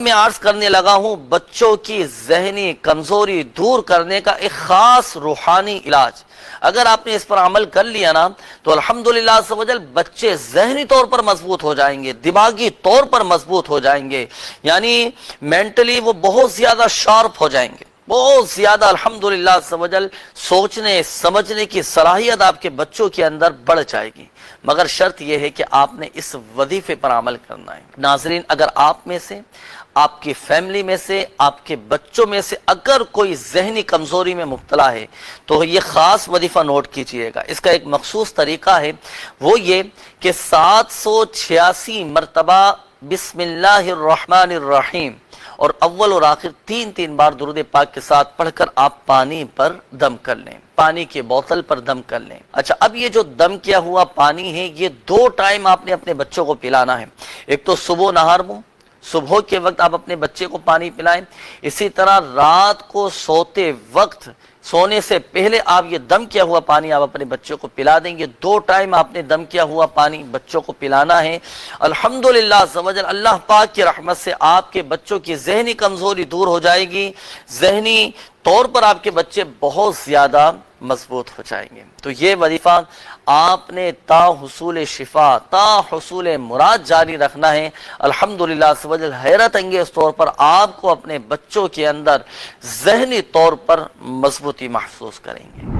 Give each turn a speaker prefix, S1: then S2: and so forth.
S1: میں عرض کرنے لگا ہوں بچوں کی ذہنی کمزوری دور کرنے کا ایک خاص روحانی علاج، اگر آپ نے اس پر عمل کر لیا نا تو الحمدللہ عز و جل بچے ذہنی طور پر مضبوط ہو جائیں گے، دماغی طور پر مضبوط ہو جائیں گے، یعنی مینٹلی وہ بہت زیادہ شارپ ہو جائیں گے، بہت زیادہ الحمدللہ عز و جل سوچنے سمجھنے کی صلاحیت آپ کے بچوں کے اندر بڑھ جائے گی، مگر شرط یہ ہے کہ آپ نے اس وظیفے پر عمل کرنا ہے۔ ناظرین، اگر آپ میں سے، آپ کی فیملی میں سے، آپ کے بچوں میں سے اگر کوئی ذہنی کمزوری میں مبتلا ہے تو یہ خاص وظیفہ نوٹ کیجئے گا۔ اس کا ایک مخصوص طریقہ ہے، وہ یہ کہ 786 مرتبہ بسم اللہ الرحمن الرحیم اور اول اور آخر تین بار درود پاک کے ساتھ پڑھ کر آپ پانی پر دم کر لیں، پانی کی بوتل پر دم کر لیں۔ اچھا، اب یہ جو دم کیا ہوا پانی ہے یہ 2 ٹائم آپ نے اپنے بچوں کو پلانا ہے، ایک تو صبح نہار منہ، صبح کے وقت آپ اپنے بچے کو پانی پلائیں، اسی طرح رات کو سوتے وقت، سونے سے پہلے آپ یہ دم کیا ہوا پانی آپ اپنے بچوں کو پلا دیں گے۔ 2 ٹائم آپ نے دم کیا ہوا پانی بچوں کو پلانا ہے۔ الحمدللہ عز و جل اللہ پاک کی رحمت سے آپ کے بچوں کی ذہنی کمزوری دور ہو جائے گی، ذہنی طور پر آپ کے بچے بہت زیادہ مضبوط ہو جائیں گے۔ تو یہ وظیفہ آپ نے تا حصول شفا، تا حصول مراد جاری رکھنا ہے۔ الحمدللہ عز و جل حیرت انگیز طور پر آپ کو اپنے بچوں کے اندر ذہنی طور پر مضبوطی محسوس کریں گے۔